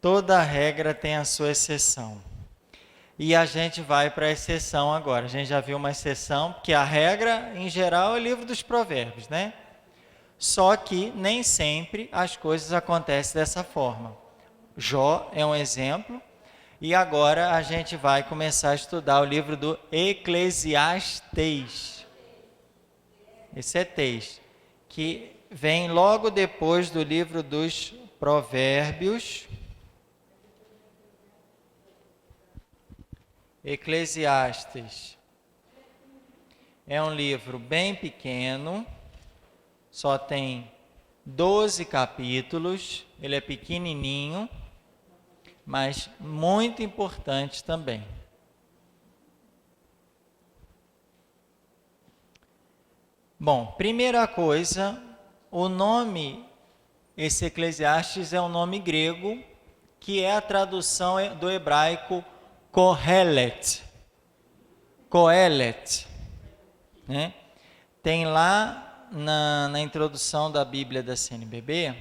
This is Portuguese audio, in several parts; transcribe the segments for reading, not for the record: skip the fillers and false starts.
Toda regra tem a sua exceção. E a gente vai para a exceção agora. A gente já viu uma exceção, porque a regra, em geral, é o livro dos Provérbios, né? Só que nem sempre as coisas acontecem dessa forma. Jó é um exemplo. E agora a gente vai começar a estudar o livro do Eclesiastes. Esse é texto, que vem logo depois do livro dos Provérbios. Eclesiastes é um livro bem pequeno, só tem 12 capítulos, ele é pequenininho, mas muito importante também. Bom, primeira coisa, o nome, esse Eclesiastes é um nome grego, que é a tradução do hebraico Kohelet. Kohelet, né? Tem lá na introdução da Bíblia da CNBB,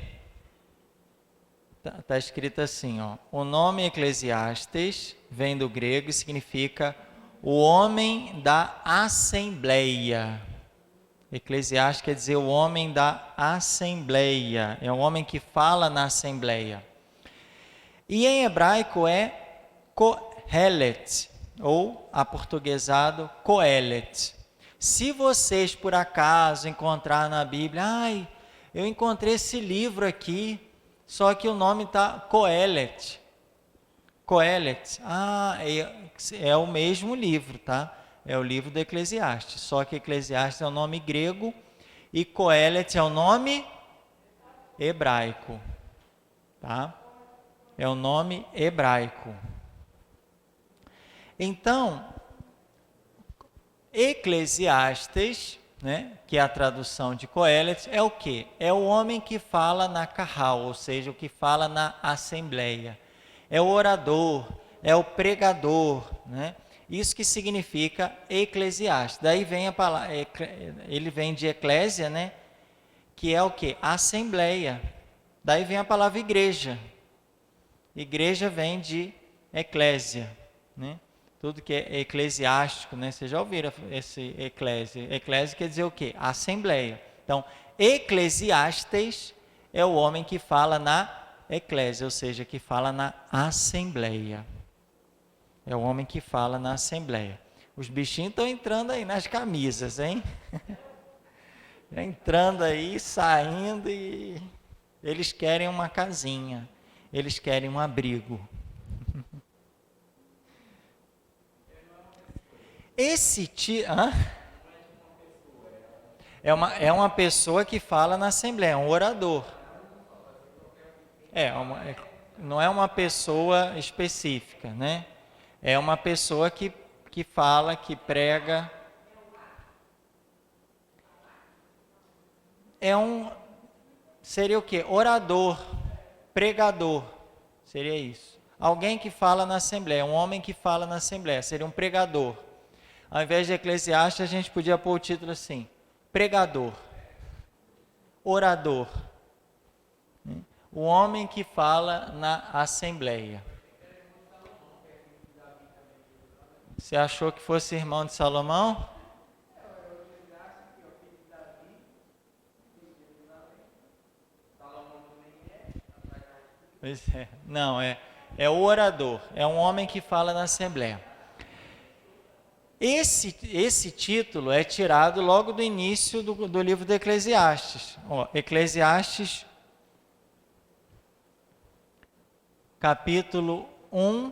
tá escrito assim, ó, o nome Eclesiastes vem do grego e significa o homem da assembleia. Eclesiastes quer dizer o homem da assembleia, é o homem que fala na assembleia. E em hebraico é Kohelet, ou aportuguesado Coelet. Se vocês por acaso encontrar na Bíblia, eu encontrei esse livro aqui, só que o nome está Coelet. Coelet, é o mesmo livro, tá? É o livro do Eclesiastes, só que Eclesiastes é o nome grego e Coelet é o nome hebraico, tá? É o nome hebraico. Então, Eclesiastes, né, que é a tradução de Coelet, é o quê? É o homem que fala na carral, ou seja, o que fala na assembleia. É o orador, é o pregador, né? Isso que significa Eclesiastes. Daí vem a palavra, ele vem de eclésia, né? Que é o quê? Assembleia. Daí vem a palavra igreja. Igreja vem de eclésia, né? Tudo que é eclesiástico, né? Vocês já ouviram esse eclésia? Eclésia quer dizer o quê? Assembleia. Então, Eclesiastes é o homem que fala na eclésia, ou seja, que fala na assembleia. É o homem que fala na assembleia. Os bichinhos estão entrando aí nas camisas, hein? Entrando aí, saindo, e eles querem uma casinha. Eles querem um abrigo. Esse é uma pessoa que fala na assembleia, é um orador. Não é uma pessoa específica, né? É uma pessoa que fala, que prega. Seria o quê? Orador, pregador, seria isso. Alguém que fala na assembleia, um homem que fala na assembleia, seria um pregador. Ao invés de Eclesiastes, a gente podia pôr o título assim, pregador, orador, o homem que fala na assembleia. Você achou que fosse irmão de Salomão? Pois é. Não, é o orador, é um homem que fala na assembleia. Esse título é tirado logo do início do livro de Eclesiastes. Eclesiastes, capítulo 1.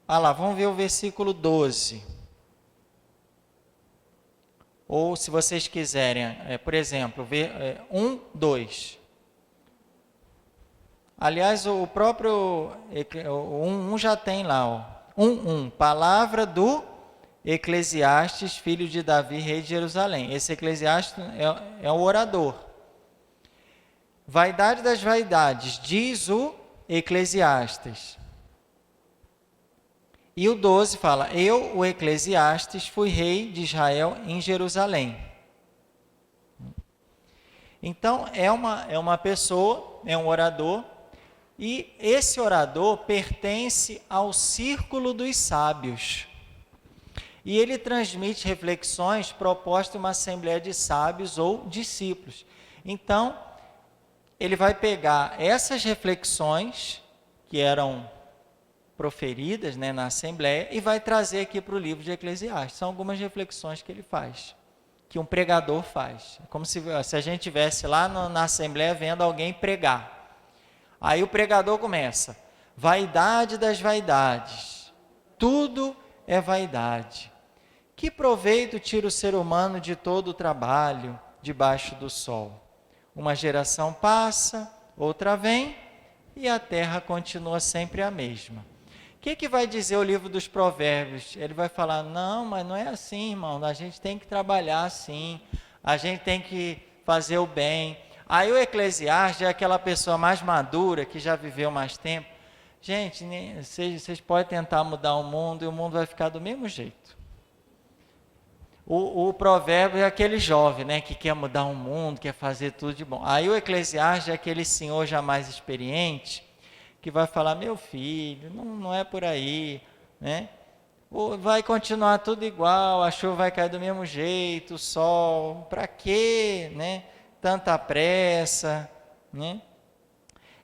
Vamos ver o versículo 12. Ou, se vocês quiserem, por exemplo, 1, 2. Aliás, o próprio 1 já tem lá, 1. Palavra do Eclesiastes, filho de Davi, rei de Jerusalém. Esse Eclesiastes é o orador. Vaidade das vaidades, diz o Eclesiastes. E o 12 fala, eu, o Eclesiastes, fui rei de Israel em Jerusalém. Então, é uma pessoa, é um orador, e esse orador pertence ao círculo dos sábios. E ele transmite reflexões propostas em uma assembleia de sábios ou discípulos. Então, ele vai pegar essas reflexões que eram proferidas, né, na assembleia e vai trazer aqui para o livro de Eclesiastes. São algumas reflexões que ele faz, que um pregador faz. É como se a gente estivesse lá na assembleia vendo alguém pregar. Aí o pregador começa: vaidade das vaidades, tudo é vaidade. Que proveito tira o ser humano de todo o trabalho debaixo do sol? Uma geração passa, outra vem, e a terra continua sempre a mesma. O que vai dizer o livro dos Provérbios? Ele vai falar: não, mas não é assim, irmão, a gente tem que trabalhar assim, a gente tem que fazer o bem. Aí o Eclesiastes é aquela pessoa mais madura, que já viveu mais tempo. Gente, vocês podem tentar mudar o mundo e o mundo vai ficar do mesmo jeito. O provérbio é aquele jovem, né, que quer mudar o mundo, quer fazer tudo de bom. Aí o Eclesiastes é aquele senhor já mais experiente, que vai falar: meu filho, não é por aí, né? Vai continuar tudo igual, a chuva vai cair do mesmo jeito, o sol, para quê, né? Tanta pressa, né?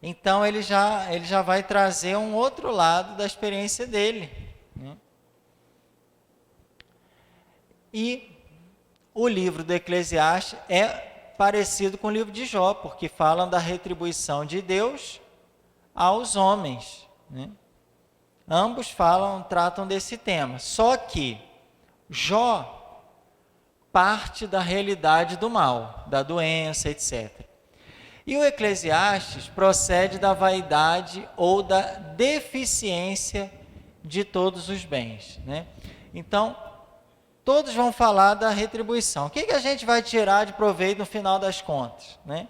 Então ele já vai trazer um outro lado da experiência dele, né? E o livro do Eclesiastes é parecido com o livro de Jó, porque falam da retribuição de Deus aos homens, né? Ambos tratam desse tema. Só que Jó parte da realidade do mal, da doença, etc. E o Eclesiastes procede da vaidade ou da deficiência de todos os bens, né? Então, todos vão falar da retribuição. O que a gente vai tirar de proveito no final das contas, né?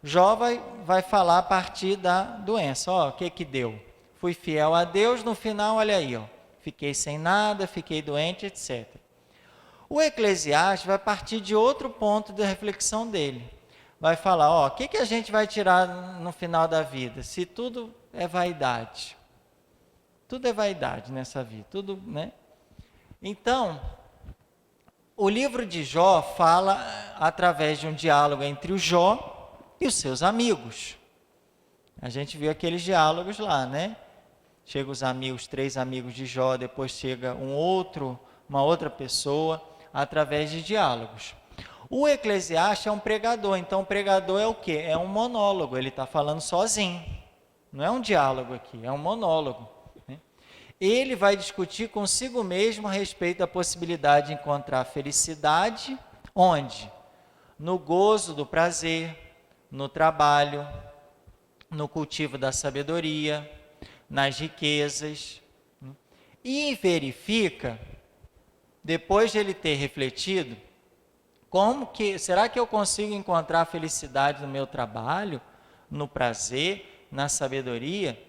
Jó vai falar a partir da doença. O que deu? Fui fiel a Deus, no final, olha aí, fiquei sem nada, fiquei doente, etc. O Eclesiastes vai partir de outro ponto de reflexão dele. Vai falar: o que a gente vai tirar no final da vida? Se tudo é vaidade. Tudo é vaidade nessa vida, tudo, né? Então, o livro de Jó fala através de um diálogo entre o Jó e os seus amigos. A gente viu aqueles diálogos lá, né? Chega os amigos, 3 amigos de Jó, depois chega uma outra pessoa, através de diálogos. O Eclesiastes é um pregador, então o pregador é o quê? É um monólogo, ele está falando sozinho. Não é um diálogo aqui, é um monólogo. Ele vai discutir consigo mesmo a respeito da possibilidade de encontrar felicidade, onde? No gozo do prazer, no trabalho, no cultivo da sabedoria, nas riquezas. E verifica, depois de ele ter refletido, será que eu consigo encontrar felicidade no meu trabalho, no prazer, na sabedoria?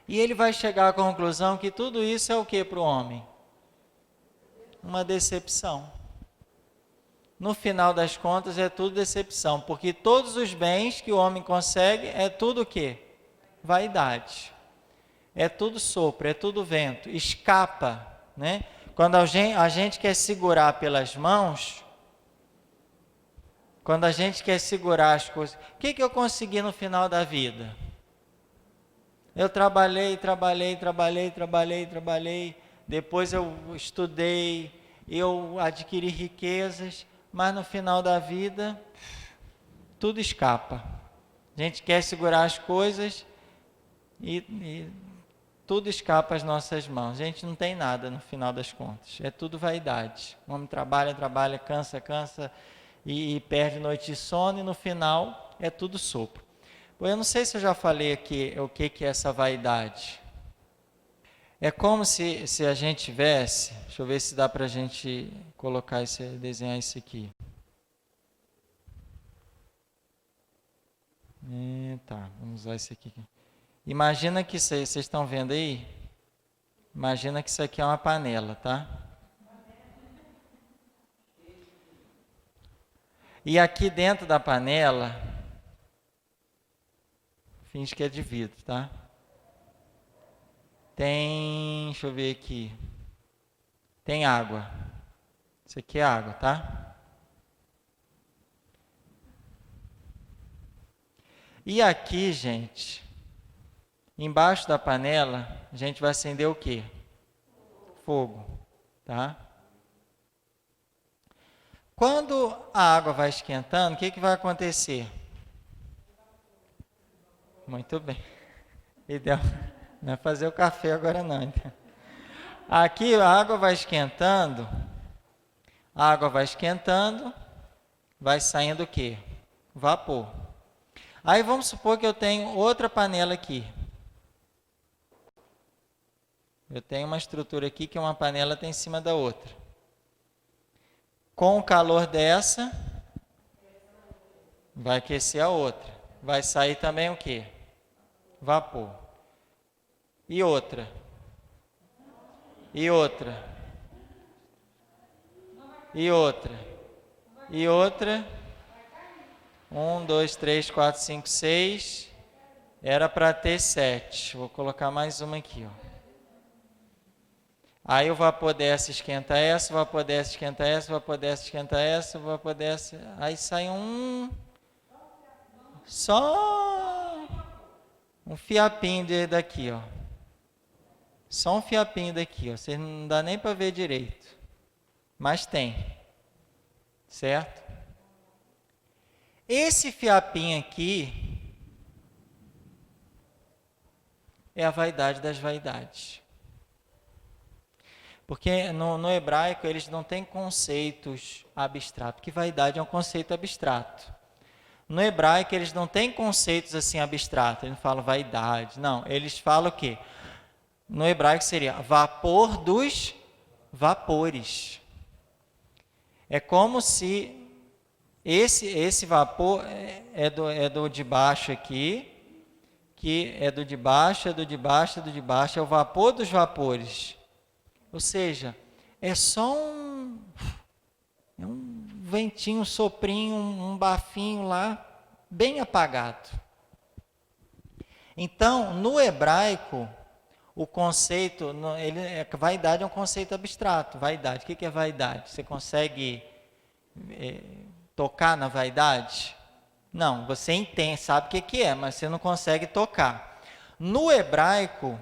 E ele vai chegar à conclusão que tudo isso é o que para o homem? Uma decepção. No final das contas é tudo decepção, porque todos os bens que o homem consegue é tudo o quê? Vaidade. É tudo sopro, é tudo vento, escapa, né? Quando a gente quer segurar pelas mãos, quando a gente quer segurar as coisas, o que eu consegui no final da vida? Eu trabalhei, depois eu estudei, eu adquiri riquezas, mas no final da vida, tudo escapa. A gente quer segurar as coisas e tudo escapa às nossas mãos. A gente não tem nada no final das contas, é tudo vaidade. O homem trabalha, cansa e perde noite de sono e no final é tudo sopro. Eu não sei se eu já falei aqui o que é essa vaidade. É como se a gente tivesse, deixa eu ver se dá para a gente desenhar isso aqui. Tá, vamos usar isso aqui. Imagina que vocês estão vendo aí? Imagina que isso aqui é uma panela, tá? E aqui dentro da panela, finge que é de vidro, tá? Tem, deixa eu ver aqui, tem água. Isso aqui é água, tá? E aqui, gente, embaixo da panela, a gente vai acender o quê? Fogo, tá? Quando a água vai esquentando, o que vai acontecer? Muito bem. Ideal. Não é fazer o café agora não. Então. Aqui a água vai esquentando, vai saindo o quê? Vapor. Aí vamos supor que eu tenho outra panela aqui. Eu tenho uma estrutura aqui que uma panela está em cima da outra. Com o calor dessa, vai aquecer a outra. Vai sair também o quê? Vapor. E outra. E outra. E outra. E outra. 1, 2, 3, 4, 5, 6. Era para ter 7. Vou colocar mais uma aqui, ó. Aí o vapor dessa esquenta essa, o vapor dessa esquenta essa, o vapor dessa esquenta essa, o vapor dessa... Aí sai só um fiapinho daqui, ó. Só um fiapinho daqui, ó. Você não dá nem para ver direito. Mas tem. Certo? Esse fiapinho aqui é a vaidade das vaidades. Porque no hebraico eles não têm conceitos abstratos, porque vaidade é um conceito abstrato. No hebraico eles não têm conceitos assim abstratos, eles não falam vaidade, não, eles falam o quê? No hebraico seria vapor dos vapores. É como se esse vapor é do de baixo aqui, que é do de baixo, é do de baixo, é do de baixo, é o vapor dos vapores. Ou seja, é só um ventinho, um soprinho, um bafinho lá, bem apagado. Então, no hebraico, o conceito, vaidade é um conceito abstrato. Vaidade, o que é vaidade? Você consegue tocar na vaidade? Não, você entende, sabe o que é, mas você não consegue tocar. No hebraico,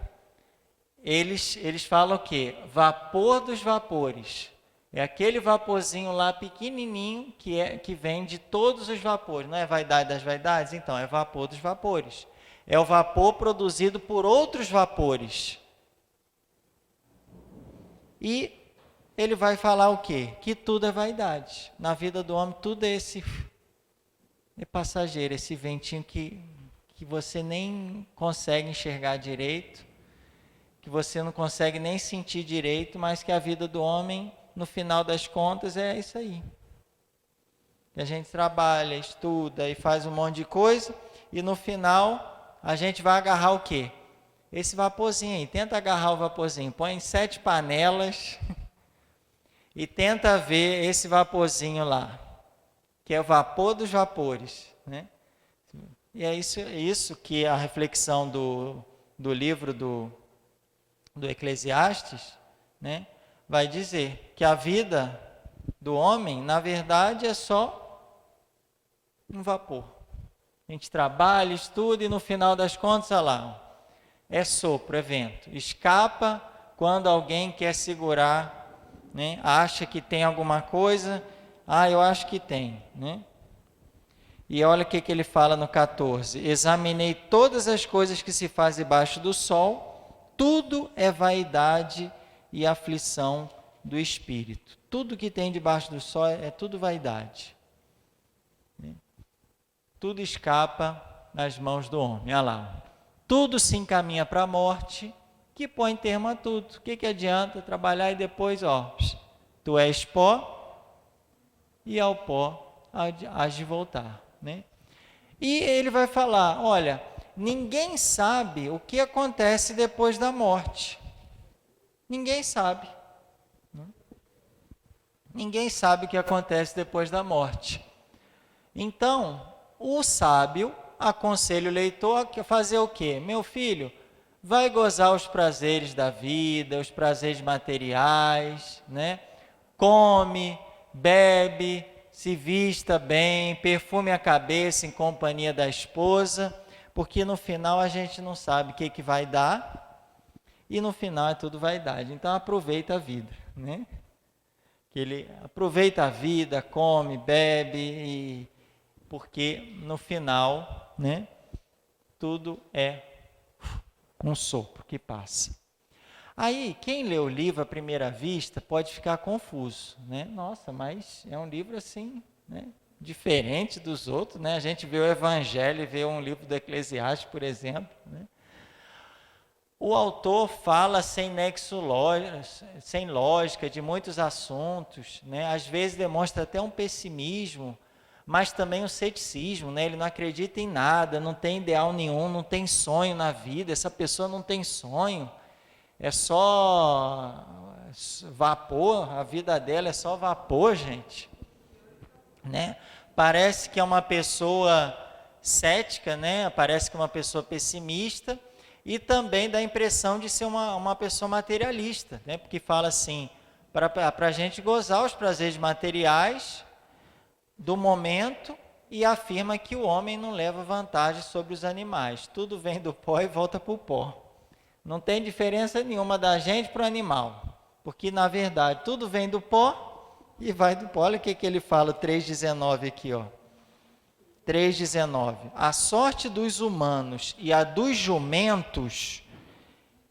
eles falam o quê? Vapor dos vapores. É aquele vaporzinho lá pequenininho que vem de todos os vapores. Não é vaidade das vaidades? Então, é vapor dos vapores. É o vapor produzido por outros vapores. E ele vai falar o quê? Que tudo é vaidade. Na vida do homem, tudo é passageiro. Esse ventinho que você nem consegue enxergar direito, que você não consegue nem sentir direito, mas que a vida do homem, no final das contas, é isso aí. Que a gente trabalha, estuda e faz um monte de coisa, e no final a gente vai agarrar o quê? Esse vaporzinho aí. Tenta agarrar o vaporzinho, põe em 7 panelas e tenta ver esse vaporzinho lá, que é o vapor dos vapores, né? E é isso que a reflexão do livro do Eclesiastes, né, vai dizer, que a vida do homem, na verdade, é só um vapor. A gente trabalha, estuda e no final das contas, olha lá, é sopro, é vento. Escapa quando alguém quer segurar, né, acha que tem alguma coisa, eu acho que tem, né? E olha o que ele fala no 14: examinei todas as coisas que se fazem debaixo do sol, tudo é vaidade e aflição do espírito. Tudo que tem debaixo do sol é tudo vaidade. Tudo escapa nas mãos do homem. Olha lá. Tudo se encaminha para a morte, que põe termo a tudo. O que adianta trabalhar e depois, tu és pó e ao pó hás de voltar, né? E ele vai falar, olha, ninguém sabe o que acontece depois da morte. Ninguém sabe. Ninguém sabe o que acontece depois da morte. Então, o sábio aconselha o leitor a fazer o quê? Meu filho, vai gozar os prazeres da vida, os prazeres materiais, né? Come, bebe, se vista bem, perfume a cabeça em companhia da esposa, porque no final a gente não sabe o que vai dar, e no final é tudo vaidade. Então aproveita a vida, né? Que ele aproveita a vida, come, bebe, porque no final, né, tudo é um sopro que passa. Aí, quem lê o livro à primeira vista pode ficar confuso, né? Nossa, mas é um livro assim, né, diferente dos outros, né? A gente vê o Evangelho e vê um livro do Eclesiastes, por exemplo, né? O autor fala sem nexo sem lógica de muitos assuntos, né? Às vezes demonstra até um pessimismo, mas também um ceticismo, né? Ele não acredita em nada, não tem ideal nenhum, não tem sonho na vida, essa pessoa não tem sonho, é só vapor, a vida dela é só vapor, gente, né? Parece que é uma pessoa cética, né? Parece que é uma pessoa pessimista, e também dá a impressão de ser uma pessoa materialista, né? Porque fala assim, para a gente gozar os prazeres materiais do momento, e afirma que o homem não leva vantagem sobre os animais. Tudo vem do pó e volta para o pó. Não tem diferença nenhuma da gente para o animal, porque na verdade tudo vem do pó e vai do pó. Olha o que ele fala, 3,19 aqui, ó. 3,19. A sorte dos humanos e a dos jumentos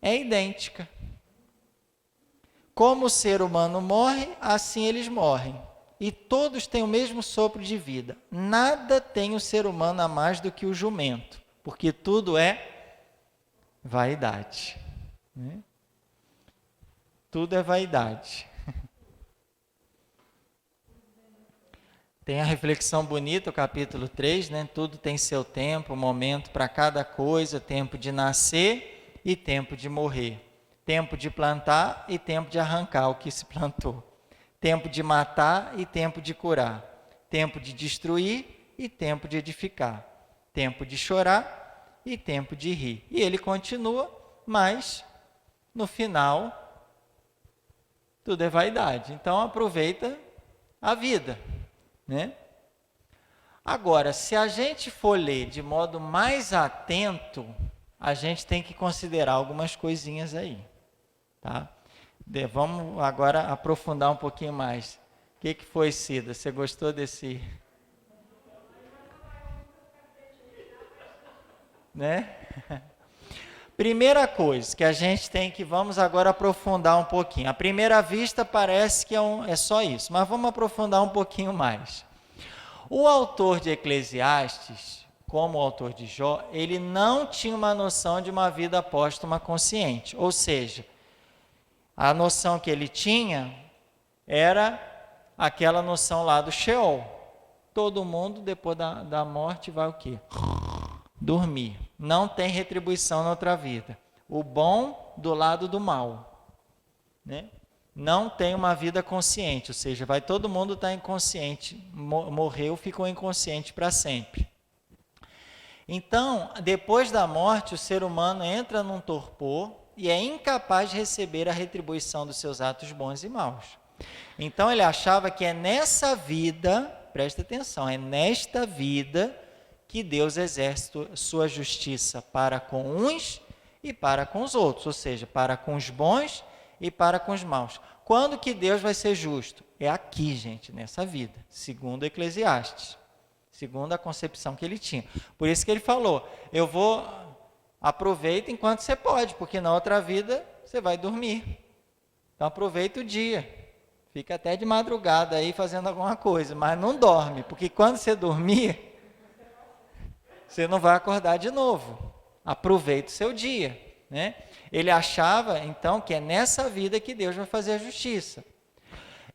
é idêntica. Como o ser humano morre, assim eles morrem. E todos têm o mesmo sopro de vida. Nada tem o ser humano a mais do que o jumento, porque tudo é vaidade, né? Tudo é vaidade. Tem a reflexão bonita, o capítulo 3, né? Tudo tem seu tempo, momento para cada coisa, tempo de nascer e tempo de morrer, tempo de plantar e tempo de arrancar o que se plantou, tempo de matar e tempo de curar, tempo de destruir e tempo de edificar, tempo de chorar e tempo de rir. E ele continua, mas no final tudo é vaidade. Então aproveita a vida, né? Agora, se a gente for ler de modo mais atento, a gente tem que considerar algumas coisinhas aí, tá? Vamos agora aprofundar um pouquinho mais. O que foi, Cida? Você gostou desse, né? Primeira coisa que a gente tem que, vamos agora aprofundar um pouquinho. À primeira vista parece que é só isso, mas vamos aprofundar um pouquinho mais. O autor de Eclesiastes, como o autor de Jó, ele não tinha uma noção de uma vida póstuma consciente. Ou seja, a noção que ele tinha era aquela noção lá do Sheol. Todo mundo, depois da morte, vai o quê? Dormir. Não tem retribuição na outra vida. O bom do lado do mal, né? Não tem uma vida consciente, ou seja, vai todo mundo estar inconsciente, morreu, ficou inconsciente para sempre. Então, depois da morte, o ser humano entra num torpor e é incapaz de receber a retribuição dos seus atos bons e maus. Então, ele achava que é nessa vida, presta atenção, é nesta vida que Deus exerce sua justiça para com uns e para com os outros, ou seja, para com os bons e para com os maus. Quando que Deus vai ser justo? É aqui, gente, nessa vida, segundo Eclesiastes, segundo a concepção que ele tinha. Por isso que ele falou, aproveita enquanto você pode, porque na outra vida você vai dormir. Então aproveita o dia, fica até de madrugada aí fazendo alguma coisa, mas não dorme, porque quando você dormir, você não vai acordar de novo. Aproveita o seu dia, né? Ele achava, então, que é nessa vida que Deus vai fazer a justiça.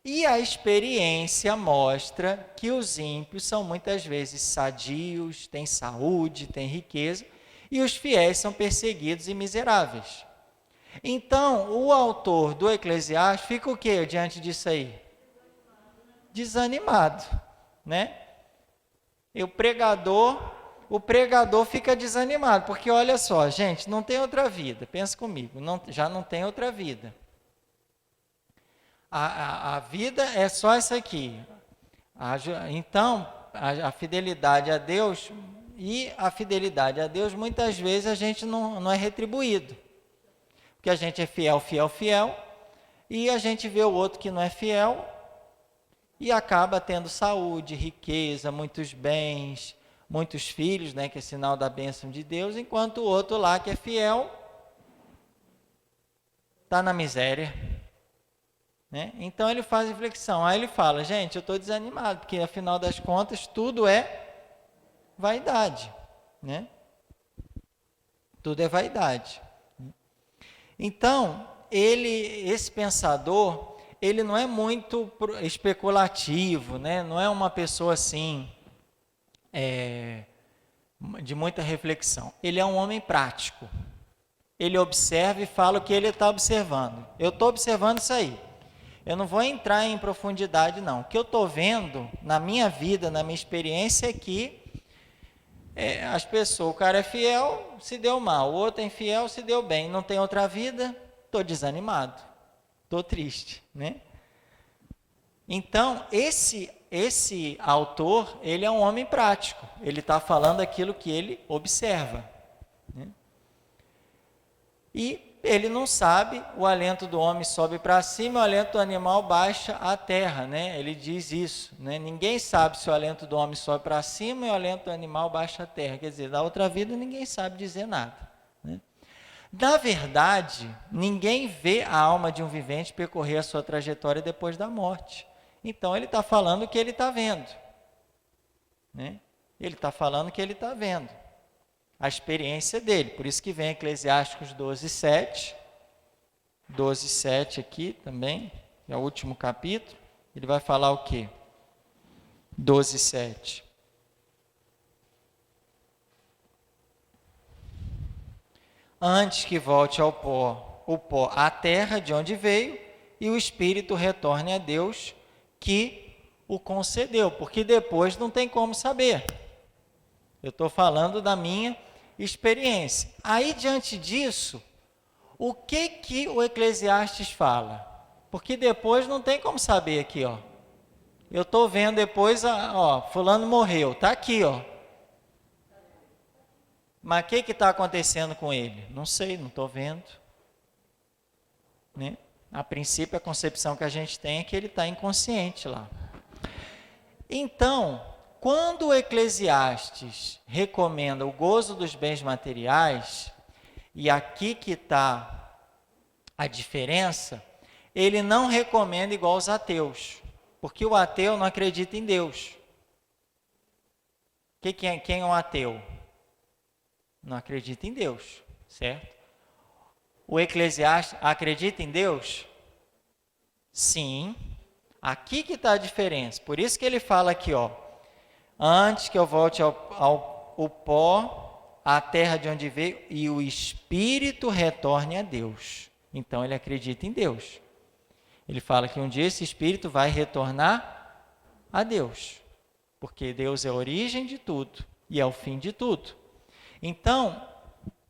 E a experiência mostra que os ímpios são muitas vezes sadios, têm saúde, têm riqueza, e os fiéis são perseguidos e miseráveis. Então, o autor do Eclesiastes fica o quê diante disso aí? Desanimado, né? E o pregador fica desanimado, porque olha só, gente, não tem outra vida, pensa comigo, já não tem outra vida. A vida é só essa aqui. Então, a fidelidade a Deus, e a fidelidade a Deus, muitas vezes a gente não é retribuído. Porque a gente é fiel, fiel, fiel, e a gente vê o outro que não é fiel, e acaba tendo saúde, riqueza, muitos bens, muitos filhos, né, que é sinal da bênção de Deus, enquanto o outro lá que é fiel, está na miséria. Né? Então ele faz reflexão, aí ele fala, gente, eu estou desanimado, porque afinal das contas tudo é vaidade, né? Tudo é vaidade. Então, esse pensador, ele não é muito especulativo, né? Não é uma pessoa assim, de muita reflexão. Ele é um homem prático. Ele observa e fala o que ele está observando. Eu estou observando isso aí. Eu não vou entrar em profundidade, não. O que eu estou vendo na minha vida, na minha experiência, é que as pessoas, o cara é fiel, se deu mal, o outro é infiel, se deu bem. Não tem outra vida, estou desanimado, estou triste, né? Então, esse autor, ele é um homem prático. Ele está falando aquilo que ele observa. Né? E ele não sabe, o alento do homem sobe para cima, o alento do animal baixa à terra, né? Ele diz isso, né? Ninguém sabe se o alento do homem sobe para cima e o alento do animal baixa à terra. Quer dizer, da outra vida ninguém sabe dizer nada, né? Na verdade, ninguém vê a alma de um vivente percorrer a sua trajetória depois da morte. Então ele está falando o que ele está vendo, né? Ele está falando o que ele está vendo. A experiência dele, por isso que vem Eclesiásticos 12:7, 12:7 aqui também, é o último capítulo, ele vai falar o quê? 12:7. Antes que volte ao pó, o pó à terra de onde veio, e o espírito retorne a Deus que o concedeu, porque depois não tem como saber. Eu estou falando da minha experiência. Aí, diante disso, o que o Eclesiastes fala? Porque depois não tem como saber aqui, ó. Eu estou vendo depois, ó, fulano morreu, está aqui, ó. Mas o que está acontecendo com ele? Não sei, não estou vendo. Né? A princípio, a concepção que a gente tem é que ele está inconsciente lá. Então, quando o Eclesiastes recomenda o gozo dos bens materiais, e aqui que está a diferença, ele não recomenda igual os ateus, porque o ateu não acredita em Deus. Quem é um ateu? Não acredita em Deus, certo? O Eclesiastes acredita em Deus? Sim. Aqui que está a diferença. Por isso que ele fala aqui, ó. Antes que eu volte ao pó, à terra de onde veio, e o espírito retorne a Deus. Então ele acredita em Deus. Ele fala que um dia esse espírito vai retornar a Deus. Porque Deus é a origem de tudo e é o fim de tudo. Então,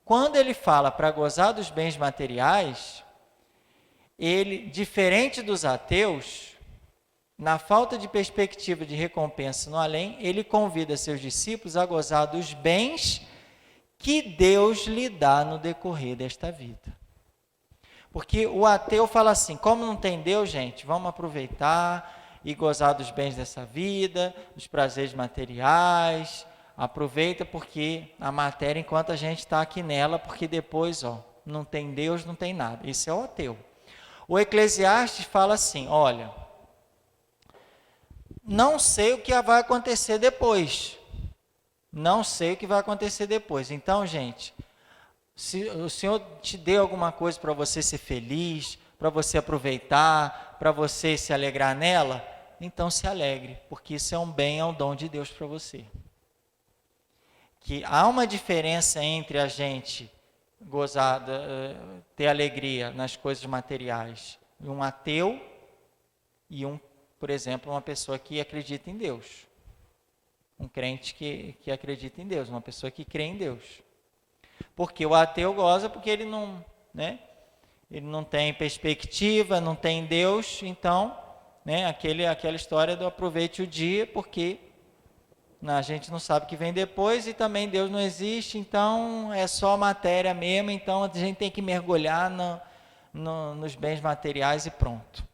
quando ele fala para gozar dos bens materiais, ele, diferente dos ateus, na falta de perspectiva de recompensa no além, ele convida seus discípulos a gozar dos bens que Deus lhe dá no decorrer desta vida. Porque o ateu fala assim, como não tem Deus, gente, vamos aproveitar e gozar dos bens dessa vida, dos prazeres materiais, aproveita porque a matéria enquanto a gente está aqui nela, porque depois, ó, não tem Deus, não tem nada. Isso é o ateu. O Eclesiastes fala assim, olha, não sei o que vai acontecer depois. Não sei o que vai acontecer depois. Então, gente, se o Senhor te deu alguma coisa para você ser feliz, para você aproveitar, para você se alegrar nela, então se alegre, porque isso é um bem, é um dom de Deus para você. Que há uma diferença entre a gente gozar, ter alegria nas coisas materiais, e um ateu e por exemplo, uma pessoa que acredita em Deus. um crente que acredita em Deus, uma pessoa que crê em Deus. Porque o ateu goza porque ele não, né? Ele não tem perspectiva, não tem Deus, então, né? Aquela história do aproveite o dia, porque a gente não sabe o que vem depois e também Deus não existe, então é só matéria mesmo, então a gente tem que mergulhar nos bens materiais e pronto.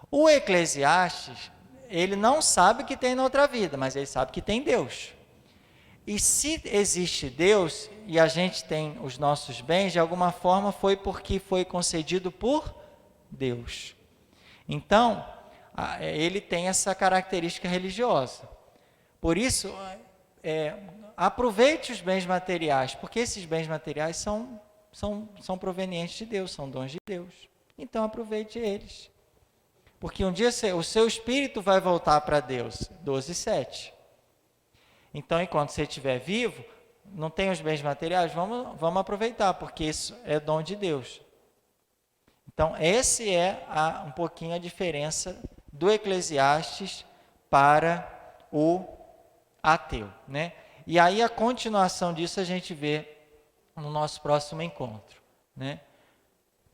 O Eclesiastes, ele não sabe o que tem na outra vida, mas ele sabe que tem Deus. E se existe Deus e a gente tem os nossos bens, de alguma forma foi porque foi concedido por Deus. Então, ele tem essa característica religiosa. Por isso, aproveite os bens materiais, porque esses bens materiais são provenientes de Deus, são dons de Deus. Então, aproveite eles. Porque um dia o seu espírito vai voltar para Deus. 12:7. Então, enquanto você estiver vivo, não tem os bens materiais, vamos aproveitar, porque isso é dom de Deus. Então, esse é um pouquinho a diferença do Eclesiastes para o ateu, né? E aí a continuação disso a gente vê no nosso próximo encontro, né?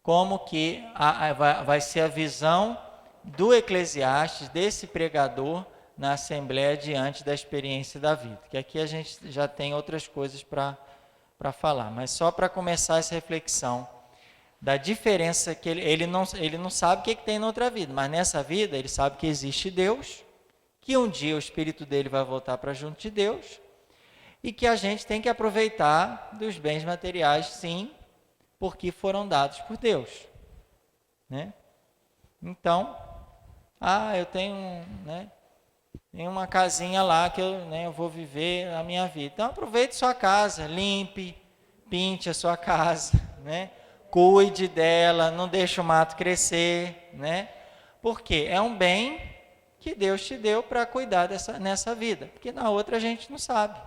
Como que vai ser a visão do Eclesiastes, desse pregador, na Assembleia diante da experiência da vida. Que aqui a gente já tem outras coisas para falar, mas só para começar essa reflexão da diferença que ele não sabe o que tem na outra vida, mas nessa vida ele sabe que existe Deus, que um dia o espírito dele vai voltar para junto de Deus e que a gente tem que aproveitar dos bens materiais, sim, porque foram dados por Deus, né? Então, eu tenho, né, tem uma casinha lá que eu vou viver a minha vida. Então, aproveite sua casa, limpe, pinte a sua casa, né? Cuide dela, não deixe o mato crescer, né? Porque é um bem que Deus te deu para cuidar nessa vida, porque na outra a gente não sabe.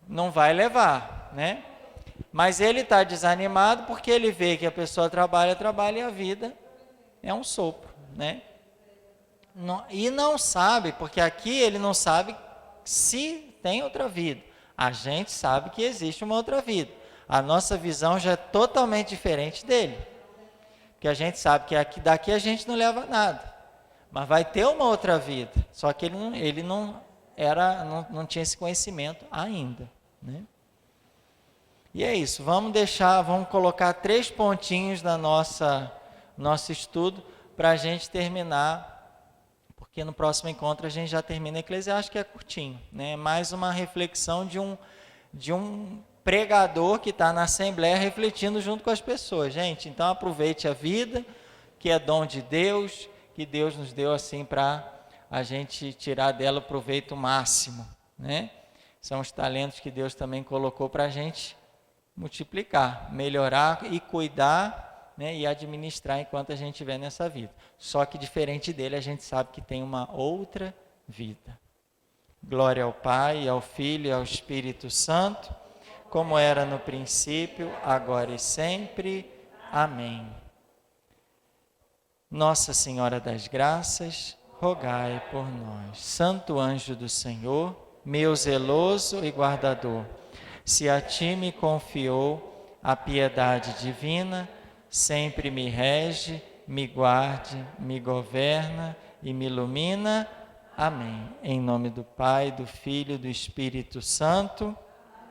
Não vai levar, né? Mas ele está desanimado porque ele vê que a pessoa trabalha e a vida é um sopro, né? E não sabe, porque aqui ele não sabe se tem outra vida. A gente sabe que existe uma outra vida. A nossa visão já é totalmente diferente dele. Porque a gente sabe que daqui a gente não leva nada. Mas vai ter uma outra vida. Só que ele não tinha esse conhecimento ainda, né? E é isso, vamos colocar 3 pontinhos na nosso estudo para a gente terminar, porque no próximo encontro a gente já termina Eclesiastes, que é curtinho, né? Mais uma reflexão de um pregador que está na Assembleia refletindo junto com as pessoas. Gente, então aproveite a vida, que é dom de Deus, que Deus nos deu assim para a gente tirar dela o proveito máximo, né? São os talentos que Deus também colocou para a gente multiplicar, melhorar e cuidar, né, e administrar enquanto a gente estiver nessa vida. Só que diferente dele, a gente sabe que tem uma outra vida. Glória ao Pai, ao Filho e ao Espírito Santo, como era no princípio, agora e sempre. Amém. Nossa Senhora das Graças, rogai por nós. Santo anjo do Senhor, meu zeloso e guardador, se a ti me confiou a piedade divina, sempre me rege, me guarde, me governa e me ilumina. Amém. Em nome do Pai, do Filho e do Espírito Santo.